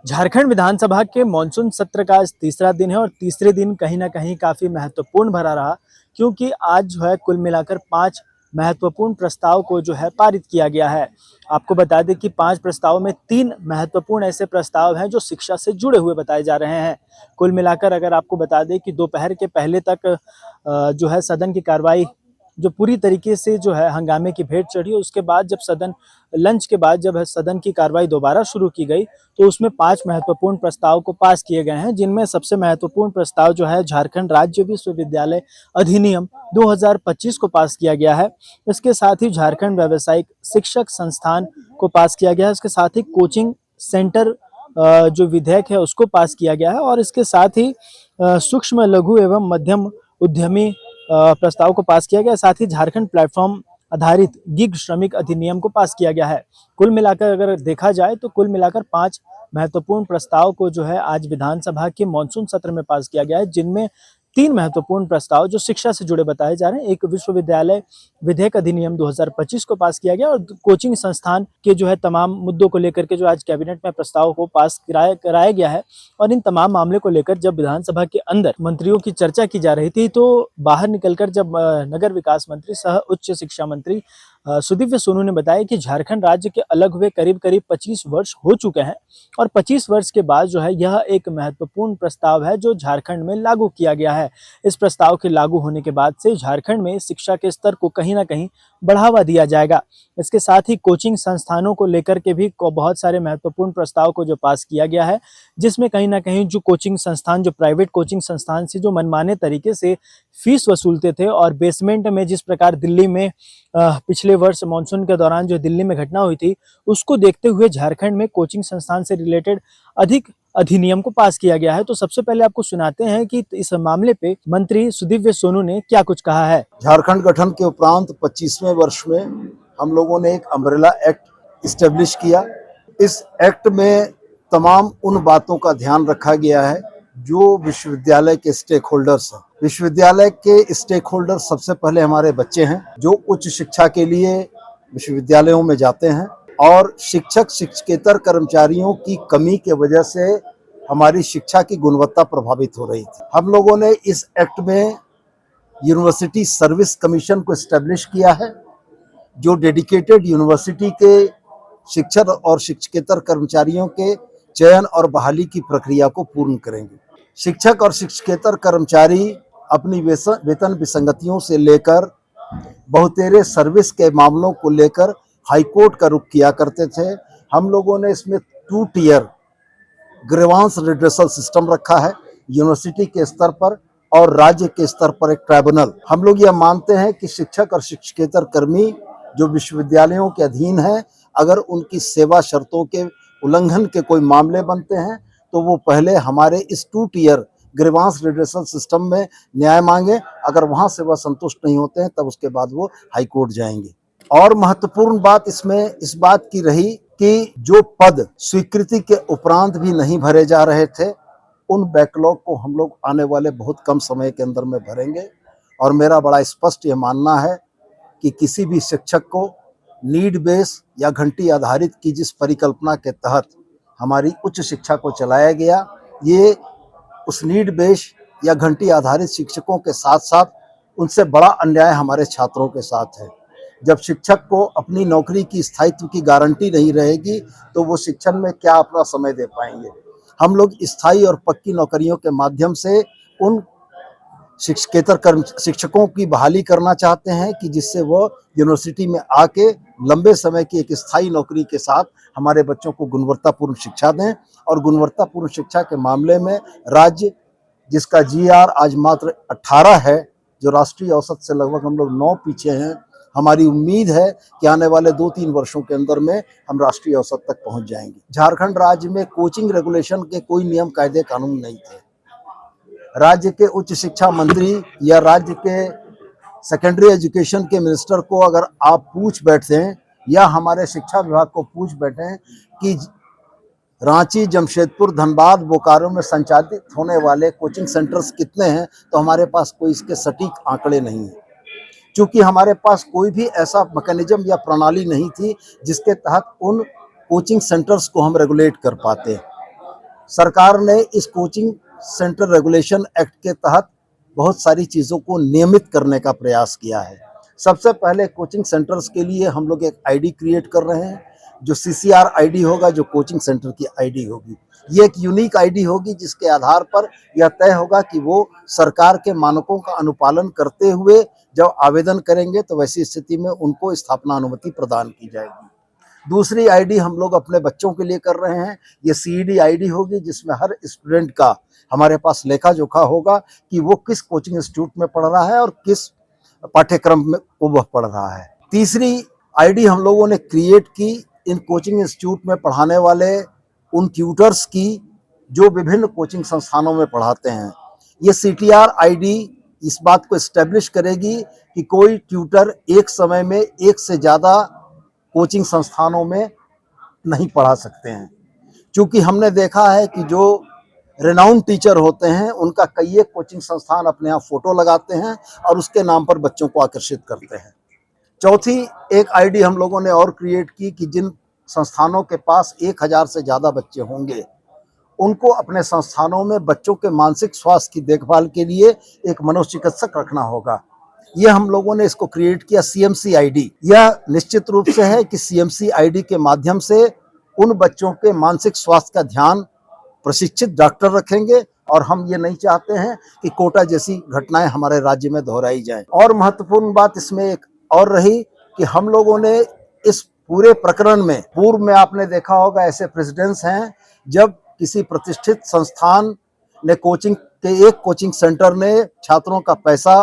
झारखंड विधानसभा के मॉनसून सत्र का आज तीसरा दिन है और तीसरे दिन कहीं न कहीं काफ़ी महत्वपूर्ण भरा रहा, क्योंकि आज जो है कुल मिलाकर 5 महत्वपूर्ण प्रस्ताव को जो है पारित किया गया है। आपको बता दें कि 5 प्रस्तावों में 3 महत्वपूर्ण ऐसे प्रस्ताव हैं जो शिक्षा से जुड़े हुए बताए जा रहे हैं। कुल मिलाकर अगर आपको बता दें कि दोपहर के पहले तक जो है सदन की कार्रवाई जो पूरी तरीके से जो है हंगामे की भेंट चढ़ी, उसके बाद जब सदन लंच के बाद जब है सदन की कार्रवाई दोबारा शुरू की गई, तो उसमें 5 महत्वपूर्ण प्रस्ताव को पास किए गए हैं, जिनमें सबसे महत्वपूर्ण प्रस्ताव जो है झारखंड राज्य विश्वविद्यालय अधिनियम 2025 को पास किया गया है। इसके साथ ही झारखंड व्यावसायिक शिक्षक संस्थान को पास किया गया है। इसके साथ ही कोचिंग सेंटर जो विधेयक है उसको पास किया गया है और इसके साथ ही सूक्ष्म लघु एवं मध्यम उद्यमी प्रस्ताव को पास किया गया। साथ ही झारखंड प्लेटफॉर्म आधारित गिग श्रमिक अधिनियम को पास किया गया है। कुल मिलाकर अगर देखा जाए तो कुल मिलाकर 5 महत्वपूर्ण प्रस्ताव को जो है आज विधानसभा के मॉनसून सत्र में पास किया गया है, जिनमें 3 महत्वपूर्ण प्रस्ताव जो शिक्षा से जुड़े बताए जा रहे हैं। एक विश्वविद्यालय विधेयक अधिनियम 2025 को पास किया गया और कोचिंग संस्थान के जो है तमाम मुद्दों को लेकर के जो आज कैबिनेट में प्रस्ताव को पास कराया गया है। और इन तमाम मामले को लेकर जब विधानसभा के अंदर मंत्रियों की चर्चा की जा रही थी, तो बाहर निकलकर जब नगर विकास मंत्री सह उच्च शिक्षा मंत्री सुदीव्य सोनू ने बताया कि झारखंड राज्य के अलग हुए करीब 25 वर्ष हो चुके हैं और 25 वर्ष के बाद जो है यह एक महत्वपूर्ण प्रस्ताव है जो झारखंड में लागू किया गया है। इस प्रस्ताव के लागू होने के बाद से झारखंड में शिक्षा के स्तर को कहीं ना कहीं बढ़ावा दिया जाएगा। इसके साथ ही कोचिंग संस्थानों को लेकर के भी बहुत सारे महत्वपूर्ण प्रस्ताव को जो पास किया गया है, जिसमें कहीं ना कहीं जो कोचिंग संस्थान जो प्राइवेट कोचिंग संस्थान से जो मनमाने तरीके से फीस वसूलते थे और बेसमेंट में जिस प्रकार दिल्ली में पिछले वर्ष मानसून के दौरान जो दिल्ली में घटना हुई थी, उसको देखते हुए झारखंड में कोचिंग संस्थान से रिलेटेड अधिक अधिनियम को पास किया गया है। तो सबसे पहले आपको सुनाते हैं कि इस मामले पे मंत्री सुदीव्य सोनू ने क्या कुछ कहा है। झारखंड गठन के उपरांत 25वें वर्ष में हम लोगों ने एक अम्ब्रेला एक्ट इस्टेब्लिश किया। इस एक्ट में तमाम उन बातों का ध्यान रखा गया है जो विश्वविद्यालय के स्टेक होल्डर्स हैं। विश्वविद्यालय के स्टेक होल्डर सबसे पहले हमारे बच्चे हैं जो उच्च शिक्षा के लिए विश्वविद्यालयों में जाते हैं, और शिक्षक शिक्षकेतर कर्मचारियों की कमी के वजह से हमारी शिक्षा की गुणवत्ता प्रभावित हो रही थी। हम लोगों ने इस एक्ट में यूनिवर्सिटी सर्विस कमीशन को एस्टेब्लिश किया है, जो डेडिकेटेड यूनिवर्सिटी के शिक्षक और शिक्षकेतर कर्मचारियों के चयन और बहाली की प्रक्रिया को पूर्ण करेंगे। शिक्षक और शिक्षकेतर कर्मचारी अपनी वेतन विसंगतियों से लेकर बहुतेरे सर्विस के मामलों को लेकर हाईकोर्ट का रुख किया करते थे। हम लोगों ने इसमें 2 टियर ग्रीवांस रिड्रेसल सिस्टम रखा है, यूनिवर्सिटी के स्तर पर और राज्य के स्तर पर एक ट्राइब्यूनल। हम लोग यह मानते हैं कि शिक्षक और शिक्षकेतर कर्मी जो विश्वविद्यालयों के अधीन हैं, अगर उनकी सेवा शर्तों के उल्लंघन के कोई मामले बनते हैं तो वो पहले हमारे इस 2 टियर ग्रीवांस रिड्रेसल सिस्टम में न्याय मांगे। अगर वहां से वह संतुष्ट नहीं होते हैं तब उसके बाद वो हाईकोर्ट जाएंगे। और महत्वपूर्ण बात इसमें इस बात की रही कि जो पद स्वीकृति के उपरांत भी नहीं भरे जा रहे थे, उन बैकलॉग को हम लोग आने वाले बहुत कम समय के अंदर में भरेंगे। और मेरा बड़ा स्पष्ट ये मानना है कि किसी भी शिक्षक को नीड बेस या घंटी आधारित की जिस परिकल्पना के तहत हमारी उच्च शिक्षा को चलाया गया, ये उस नीड बेस या घंटी आधारित शिक्षकों के साथ साथ उनसे बड़ा अन्याय हमारे छात्रों के साथ है। जब शिक्षक को अपनी नौकरी की स्थायित्व की गारंटी नहीं रहेगी तो वो शिक्षण में क्या अपना समय दे पाएंगे। हम लोग स्थायी और पक्की नौकरियों के माध्यम से उन शिक्षकेतर शिक्षकों की बहाली करना चाहते हैं कि जिससे वो यूनिवर्सिटी में आके लंबे समय की एक स्थायी नौकरी के साथ हमारे बच्चों को गुणवत्तापूर्ण शिक्षा दें। और गुणवत्तापूर्ण शिक्षा के मामले में राज्य जिसका GR आज मात्र 18 है, जो राष्ट्रीय औसत से लगभग हम लोग 9 पीछे हैं, हमारी उम्मीद है कि आने वाले 2-3 वर्षों के अंदर में हम राष्ट्रीय औसत तक पहुंच जाएंगे। झारखंड राज्य में कोचिंग रेगुलेशन के कोई नियम कायदे कानून नहीं थे। राज्य के उच्च शिक्षा मंत्री या राज्य के सेकेंडरी एजुकेशन के मिनिस्टर को अगर आप पूछ बैठते हैं या हमारे शिक्षा विभाग को पूछ बैठे कि रांची, जमशेदपुर, धनबाद, बोकारो में संचालित होने वाले कोचिंग सेंटर्स कितने हैं, तो हमारे पास कोई इसके सटीक आंकड़े नहीं हैं, क्योंकि हमारे पास कोई भी ऐसा मैकेनिज्म या प्रणाली नहीं थी जिसके तहत उन कोचिंग सेंटर्स को हम रेगुलेट कर पाते। सरकार ने इस कोचिंग सेंटर रेगुलेशन एक्ट के तहत बहुत सारी चीज़ों को नियमित करने का प्रयास किया है। सबसे पहले कोचिंग सेंटर्स के लिए हम लोग एक आईडी क्रिएट कर रहे हैं, जो सीसीआर आईडी होगा, जो कोचिंग सेंटर की आईडी होगी। ये एक यूनिक आईडी होगी जिसके आधार पर यह तय होगा कि वो सरकार के मानकों का अनुपालन करते हुए जब आवेदन करेंगे तो वैसी स्थिति में उनको स्थापना अनुमति प्रदान की जाएगी। दूसरी आईडी हम लोग अपने बच्चों के लिए कर रहे हैं। ये सीईडी आईडी होगी जिसमें हर स्टूडेंट का हमारे पास लेखा जोखा होगा कि वो किस कोचिंग इंस्टीट्यूट में पढ़ रहा है और किस पाठ्यक्रम में वो वह पढ़ रहा है। तीसरी आईडी हम लोगों ने क्रिएट की इन कोचिंग इंस्टीट्यूट में पढ़ाने वाले उन ट्यूटर्स की जो विभिन्न कोचिंग संस्थानों में पढ़ाते हैं। ये सीटीआर आईडी इस बात को एस्टेब्लिश करेगी कि कोई ट्यूटर एक समय में एक से ज़्यादा कोचिंग संस्थानों में नहीं पढ़ा सकते हैं, क्योंकि हमने देखा है कि जो रेनाउंड टीचर होते हैं उनका कई एक कोचिंग संस्थान अपने यहाँ फोटो लगाते हैं और उसके नाम पर बच्चों को आकर्षित करते हैं। चौथी एक आईडी हम लोगों ने और क्रिएट की कि जिन संस्थानों के पास 1000 से ज़्यादा बच्चे होंगे उनको अपने संस्थानों में बच्चों के मानसिक स्वास्थ्य की देखभाल के लिए एक मनोचिकित्सक रखना होगा। यह हम लोगों ने इसको क्रिएट किया सीएमसी आईडी। यह निश्चित रूप से है कि सीएमसी आईडी के माध्यम से उन बच्चों के मानसिक स्वास्थ्य का ध्यान प्रशिक्षित डॉक्टर रखेंगे और हम ये नहीं चाहते हैं कि कोटा जैसी घटनाएं हमारे राज्य में दोहराई जाएं। और महत्वपूर्ण बात इसमें एक और रही कि हम लोगों ने इस पूरे प्रकरण में, पूर्व में आपने देखा होगा ऐसे प्रेसिडेंट्स हैं जब किसी प्रतिष्ठित संस्थान ने एक कोचिंग सेंटर ने छात्रों का पैसा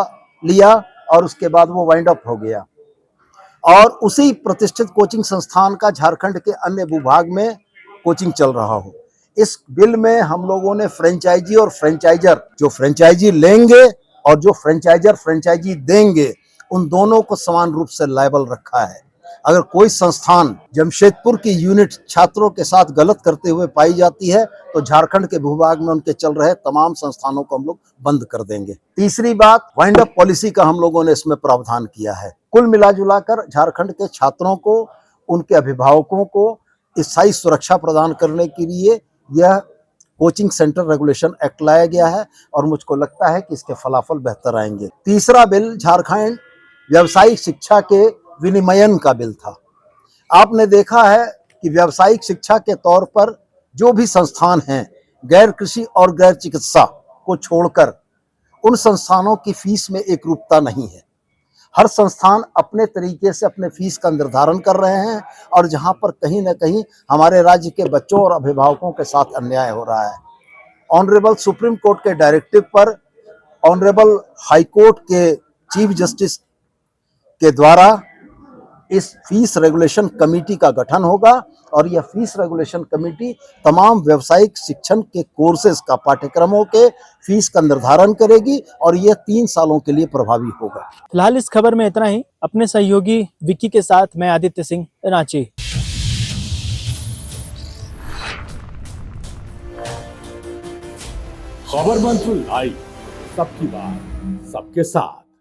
लिया और उसके बाद वो वाइंड अप हो गया, और उसी प्रतिष्ठित कोचिंग संस्थान का झारखंड के अन्य भूभाग में कोचिंग चल रहा हो। इस बिल में हम लोगों ने फ्रेंचाइजी और फ्रेंचाइजर, जो फ्रेंचाइजी लेंगे और जो फ्रेंचाइजर फ्रेंचाइजी देंगे, उन दोनों को समान रूप से लायबल रखा है। अगर कोई संस्थान जमशेदपुर की यूनिट छात्रों के साथ गलत करते हुए पाई जाती है तो झारखंड के भूभाग में उनके चल रहे तमाम संस्थानों को हम लोग बंद कर देंगे। तीसरी बात, वाइंड अप पॉलिसी का हम लोगों ने इसमें प्रावधान किया है। कुल मिला कर झारखंड के छात्रों को, उनके अभिभावकों को स्थायी सुरक्षा प्रदान करने के लिए यह कोचिंग सेंटर रेगुलेशन एक्ट लाया गया है और मुझको लगता है कि इसके फलाफल बेहतर आएंगे। तीसरा बिल झारखंड व्यावसायिक शिक्षा के विनिमयन का बिल था। आपने देखा है कि व्यावसायिक शिक्षा के तौर पर जो भी संस्थान हैं, गैर कृषि और गैर चिकित्सा को छोड़कर उन संस्थानों की फीस में एक रूपता नहीं है। हर संस्थान अपने तरीके से अपने फीस का निर्धारण कर रहे हैं और जहां पर कहीं ना कहीं हमारे राज्य के बच्चों और अभिभावकों के साथ अन्याय हो रहा है। ऑनरेबल सुप्रीम कोर्ट के डायरेक्टिव पर ऑनरेबल हाई कोर्ट के चीफ जस्टिस के द्वारा इस फीस रेगुलेशन कमेटी का गठन होगा और यह फीस रेगुलेशन कमेटी तमाम व्यावसायिक शिक्षण के कोर्सेज का, पाठ्यक्रमों के फीस का निर्धारण करेगी और यह 3 सालों के लिए प्रभावी होगा। फिलहाल इस खबर में इतना ही। अपने सहयोगी विक्की के साथ मैं आदित्य सिंह, रांची। खबर मंच लाइव, सबकी बात सबके साथ।